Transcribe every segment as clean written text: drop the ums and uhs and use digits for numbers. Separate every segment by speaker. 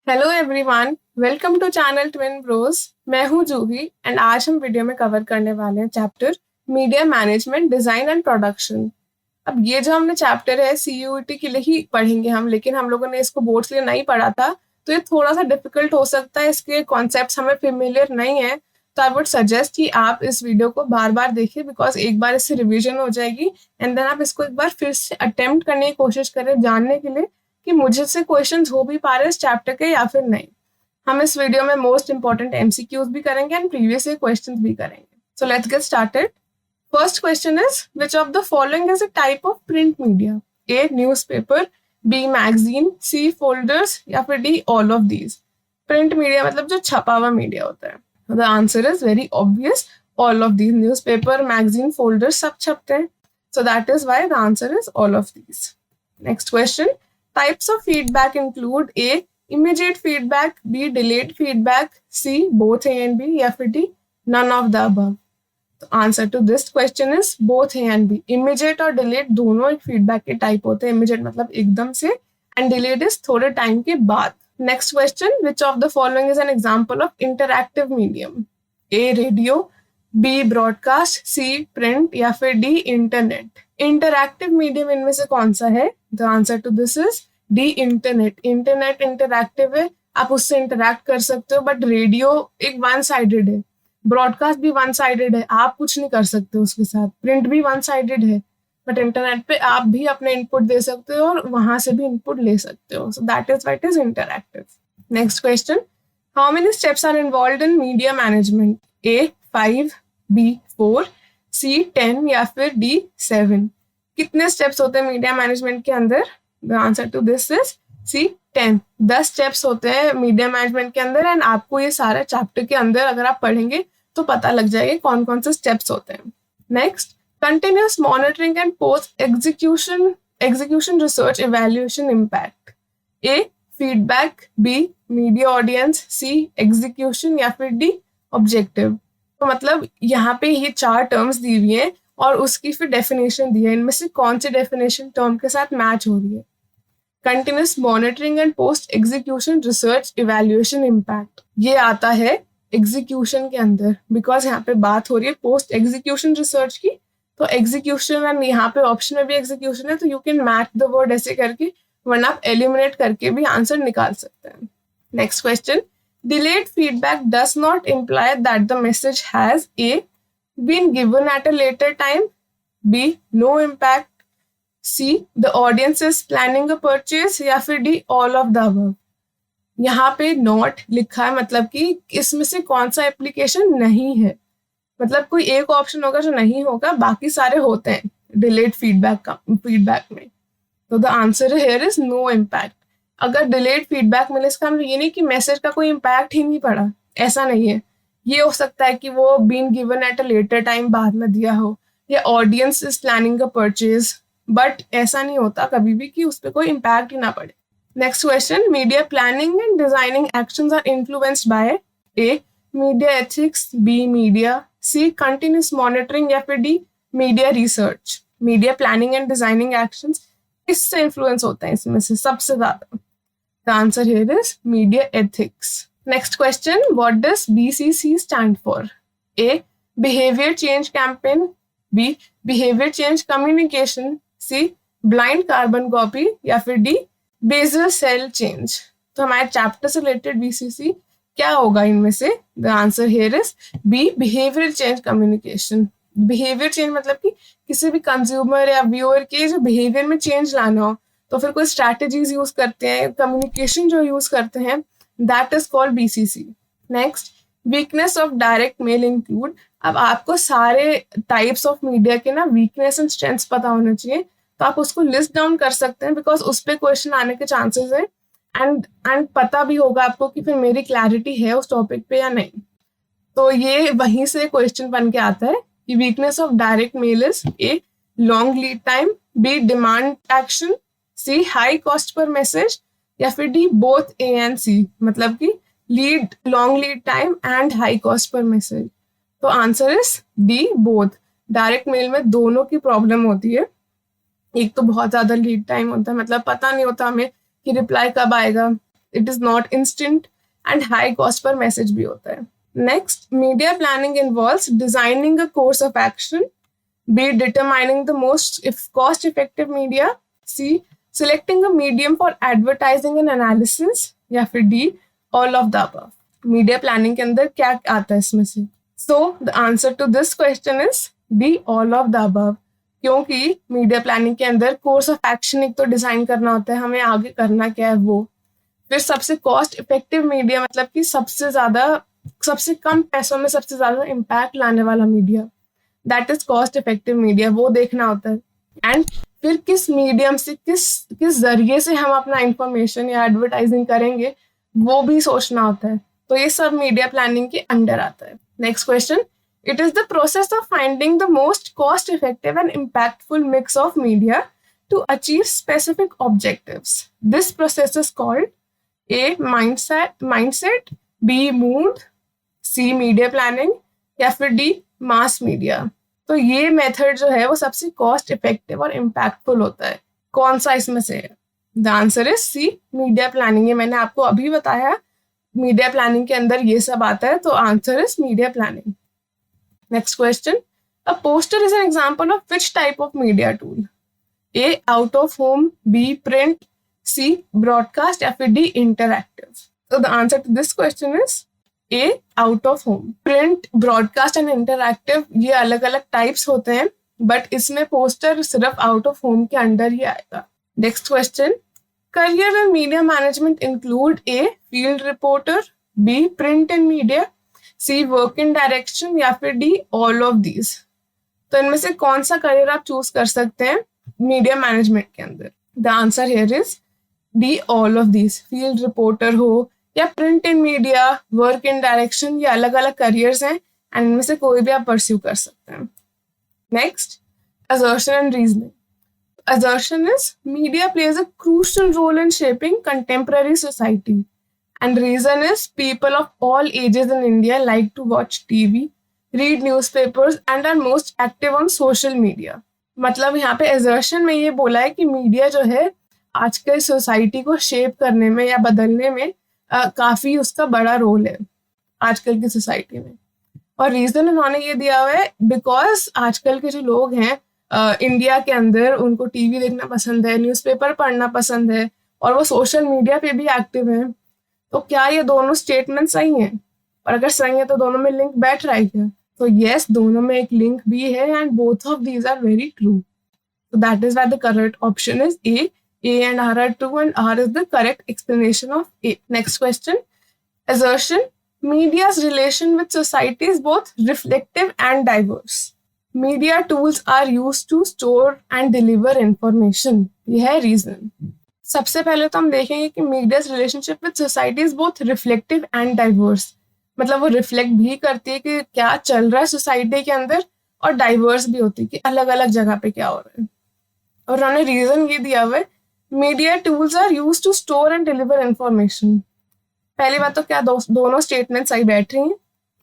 Speaker 1: Hello everyone, welcome to channel twin bros. मैं हूं जूही and आज हम वीडियो में कवर करने वाले हैं chapter media management design and production. अब ये जो हमने चैप्टर है सीयूईटी के लिए ही पढ़ेंगे हम, लेकिन हम लोगों ने इसको बोर्ड्स लिए नहीं पढ़ा था, तो ये थोड़ा सा डिफिकल्ट हो सकता है, इसके कॉन्सेप्ट्स हमें फेमिलियर नहीं है। तो आई वुड सजेस्ट कि आप इस वीडियो को बार बार देखिए, बिकॉज एक बार इससे रिविजन हो जाएगी एंड देन आप इसको एक बार फिर से अटेम्प्ट करने की कोशिश करें जानने के लिए कि मुझे से क्वेश्चंस हो भी पा रहे इस चैप्टर के या फिर नहीं। हम इस वीडियो में मोस्ट इंपॉर्टेंट एमसीक्यूज भी करेंगे एंड प्रीवियस ईयर क्वेश्चंस भी करेंगे। So let's get started. First question is, which of the following is a type of print media? A. Newspaper, B. Magazine, C. Folders या फिर D. All of these. Print media मतलब जो छपा हुआ media होता है। The answer is very obvious. All of these. Newspaper, magazine, folders सब छपते हैं. So that is why the answer is all of these. Next question. Types of feedback include A. Immediate feedback, B. Delayed feedback, C. Both A and B या फिर D. None of the above. तो answer to this question is both A and B. Immediate और delayed दोनों एक feedback के type होते हैं। Immediate मतलब एकदम से एंड डिलेड इज थोड़े टाइम के बाद। Next question, which of the following is an example of interactive medium? A. Radio, B. Broadcast, C. Print या फिर डी. इंटरनेट। इंटरैक्टिव मीडियम इनमें से कौन सा है? The answer to this is D. Internet. Internet interactive है, आप उससे इंटरैक्ट कर सकते हो, बट रेडियो एक वन साइडेड है। ब्रॉडकास्ट भी वन साइडेड है, आप कुछ नहीं कर सकते उसके साथ। प्रिंट भी वन साइडेड है, बट इंटरनेट पे आप भी अपने इनपुट दे सकते हो और वहां से भी इनपुट ले सकते हो। So that is why it is interactive. Next question, how many steps are involved in media management? A. 5, B. 4, C. 10 या फिर डी. 7। कितने स्टेप्स होते हैं मीडिया मैनेजमेंट के अंदर? The answer to this is C. 10। 10 steps होते हैं media management के अंदर एंड आपको ये सारा चैप्टर के अंदर अगर आप पढ़ेंगे तो पता लग जाएगा कौन कौन से स्टेप्स होते हैं। Next, continuous monitoring and post execution research evaluation impact. A. Feedback, B. Media audience, C. Execution या फिर डी. ऑब्जेक्टिव। तो मतलब यहाँ पे ये 4 टर्म्स दी हुई है और उसकी फिर डेफिनेशन दी है। इनमें से कौन सी डेफिनेशन टर्म के साथ मैच हो रही है? Continuous monitoring and post execution research evaluation impact, ये आता है एग्जीक्यूशन के अंदर, बिकॉज यहाँ पे बात हो रही है पोस्ट एग्जीक्यूशन रिसर्च की। तो एग्जीक्यूशन एंड यहाँ पे ऑप्शन में भी एग्जीक्यूशन है, तो you can match the word ऐसे करके, वरना आप एलिमिनेट करके भी आंसर निकाल सकते हैं। Next question, delayed feedback does not imply that the message has A. Been given at a later time, B. No impact, C. The audience is planning a purchase या फिर D. All of the above. यहाँ पे not लिखा है, मतलब कि इसमें से कौन सा एप्लीकेशन नहीं है। मतलब कोई एक ऑप्शन होगा जो नहीं होगा, बाकी सारे होते हैं डिलेड फीडबैक में। तो the answer here is no impact. अगर डिलेड फीडबैक मिले इसका मतलब ये नहीं कि मैसेज का कोई इम्पैक्ट ही नहीं पड़ा, ऐसा नहीं है। ये हो सकता है कि वो been given at a later time बाद में दिया हो, या audience is planning a purchase, but ऐसा नहीं होता कभी भी कि उस पर कोई इम्पैक्ट ही ना पड़े। Next question, media planning and designing actions are influenced by A. Media ethics, B. Media, C. Continuous monitoring या फिर D. Media research. Media planning and designing actions किससे influence होते हैं इसमें से सबसे ज़्यादा? The answer here is media ethics. Next question, what does BCC stand for? A. Behavior change campaign, B. Behavior change communication, C. Blind carbon copy या फिर D. Basal cell change. तो हमारे चैप्टर से रिलेटेड बीसीसी क्या होगा इनमें से? The answer here is B. Behavioural change communication. Behaviour change मतलब कि किसी भी कंज्यूमर या व्यूअर के जो बिहेवियर में चेंज लाना हो, तो फिर कोई स्ट्रैटेजीज यूज करते हैं, कम्युनिकेशन जो यूज करते हैं, that is called BCC. Next, weakness of direct mail include. अब आपको सारे टाइप्स ऑफ मीडिया के ना वीकनेस एंड स्ट्रेंथ्स पता होने चाहिए, तो आप उसको लिस्ट डाउन कर सकते हैं, बिकॉज उस पर क्वेश्चन आने के चांसेस है एंड पता भी होगा आपको कि फिर मेरी क्लैरिटी है उस टॉपिक पे या नहीं। तो ये वहीं से क्वेश्चन बन के आता है कि weakness of direct mail is A. Long lead time, B. Demand action, C. High cost पर मैसेज या फिर D. Both A and C, मतलब कि long lead time and high cost पर मैसेज। तो answer is D. Both. Direct mail में दोनों की प्रॉब्लम होती है। एक तो बहुत ज्यादा लीड टाइम होता है, मतलब पता नहीं होता हमें कि रिप्लाई कब आएगा। It is not instant and high cost पर मैसेज भी होता है. Next, media planning involves designing a course of action, B determining the most cost effective media, C selecting a medium for advertising and analysis, या फिर D all of the above. Media planning के अंदर क्या आता है इसमें से? So the answer to this question is D all of the above, क्योंकि मीडिया प्लानिंग के अंदर कोर्स ऑफ एक्शन एक तो डिजाइन करना होता है, हमें आगे करना क्या है वो, फिर सबसे कॉस्ट इफेक्टिव मीडिया मतलब कि सबसे कम पैसों में सबसे ज्यादा इम्पैक्ट लाने वाला media, that is cost effective media, वो देखना होता है. एंड फिर किस मीडियम से किस जरिए से हम अपना इंफॉर्मेशन या एडवर्टाइजिंग करेंगे वो भी सोचना होता है. तो ये सब मीडिया प्लानिंग के अंडर आता है. Next question, it is the process of finding the most cost effective and impactful mix of media to achieve specific objectives. This process is called A mindset, B mood, C media planning, या फिर D mass media. तो ये method जो है वो सबसे cost effective और impactful होता है. कौन सा इसमें से है? The answer is C media planning. ये मैंने आपको अभी बताया, मीडिया प्लानिंग के अंदर ये सब आता है, तो answer is media planning. Next question, a poster is an example of which type of media tool? A out of home, B print, C broadcast, या फिर D इंटरएक्टिव. तो the answer to this question is A out of home. Print, broadcast and interactive ये अलग अलग types होते हैं, but इसमें poster सिर्फ आउट ऑफ होम के अंडर ही आएगा. Next question, career in media management include A field reporter, B print and media, C work in direction, या फिर D ऑल ऑफ दीज. तो इनमें से कौन सा करियर आप चूज कर सकते हैं मीडिया मैनेजमेंट के अंदर? The answer here is D all of these. Field reporter हो या print in media, work in direction, ये अलग अलग करियर्स हैं एंड इनमें से कोई भी आप परस्यू कर सकते हैं. Next, assertion and reasoning. Assertion is media plays a crucial role in shaping contemporary society, and reason is people of all ages in India like to watch TV, read newspapers and are most active on social media. मतलब यहाँ पे assertion में ये बोला है कि media जो है आज के सोसाइटी को शेप करने में या बदलने में काफी उसका बड़ा रोल है आजकल की सोसाइटी में. और रीजन उन्होंने ये दिया हुआ है बिकॉज आजकल के जो लोग हैं इंडिया के अंदर, उनको टीवी देखना पसंद है, न्यूज़पेपर पढ़ना पसंद है और वो सोशल मीडिया पे भी एक्टिव हैं. तो क्या ये दोनों स्टेटमेंट सही हैं? और अगर सही है तो दोनों में लिंक बैठ रहा है क्या? तो यस, दोनों में एक लिंक भी है and both of these are very true. So that is why the correct option is A. A and R are true and R is the correct explanation of A. Next question. Assertion. Media's relation with society is both reflective and diverse. Media tools are used to store and deliver information. यह है reason. सबसे पहले तो हम देखेंगे कि मीडिया's relationship with society is both reflective and diverse. मतलब वो रिफ्लेक्ट भी करती है कि क्या चल रहा है सोसाइटी के अंदर और डाइवर्स भी होती है कि अलग अलग जगह पे क्या हो रहा है. और उन्होंने रीजन ये दिया हुआ है, media tools are used to store and deliver information. पहली बात तो क्या दोनों स्टेटमेंट सही बैठ रही हैं?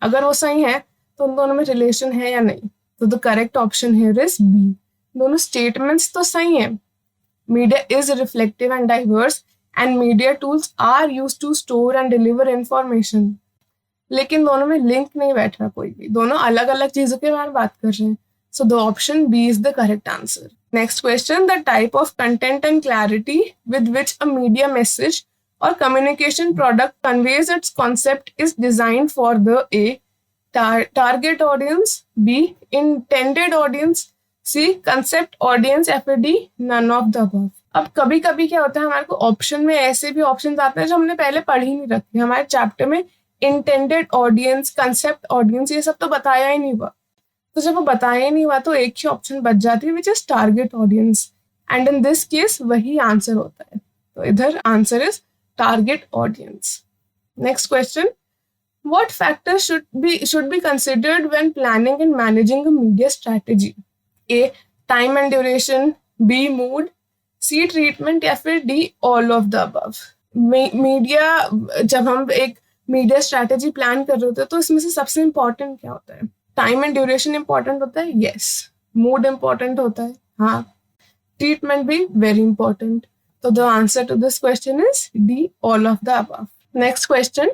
Speaker 1: अगर वो सही है तो उन दोनों में रिलेशन है या नहीं? तो the correct option here is B. दोनों स्टेटमेंट्स तो सही हैं. Media is reflective and diverse and media tools are used to store and deliver information. लेकिन दोनों में लिंक नहीं बैठ रहा कोई भी, दोनों अलग अलग चीजों के बारे में बात कर रहे हैं. So the option B is the correct answer. Next question, the type of content and clarity with which a media message or communication product conveys its concept is designed for the A. Target audience, B. Intended audience, C. Concept audience, या फिर D. None of the above. अब कभी कभी क्या होता है, हमारे को ऑप्शन में ऐसे भी ऑप्शन आते हैं जो हमने पहले पढ़ ही नहीं रखे. हमारे चैप्टर में इंटेंडेड ऑडियंस, कंसेप्ट ऑडियंस, ये सब तो बताया ही नहीं हुआ. तो जब वो बताया ही नहीं हुआ तो एक ही ऑप्शन बच जाती है which is target audience, and in this case वही आंसर होता है. तो इधर answer is target audience. Next question, what factors should be considered when planning and managing a media strategy? A time and duration, B mood, C treatment, या फिर D all of the above. Media, जब हम एक media strategy plan कर रहे होते हैं तो इसमें से सबसे इंपॉर्टेंट क्या होता है? टाइम एंड ड्यूरेशन इंपॉर्टेंट होता है, यस. मूड इंपॉर्टेंट होता है, हाँ. ट्रीटमेंट भी very important. So the answer to this question is D, all of the above. Next question.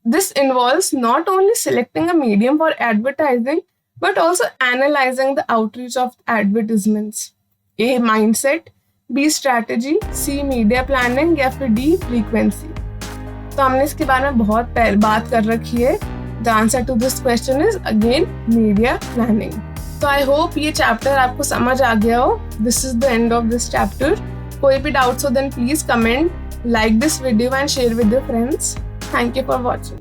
Speaker 1: This involves not only selecting a medium for advertising, but also analyzing the outreach of advertisements. A, mindset, B, strategy, C, media planning या फिर D, frequency. तो हमने इसके बारे में बहुत बात कर रखी है. The answer to this question is again media planning. So I hope ये चैप्टर आपको समझ आ गया हो. This is the end of this chapter. कोई भी डाउट्स हो then please comment, like this video and share with your friends. Thank you for watching.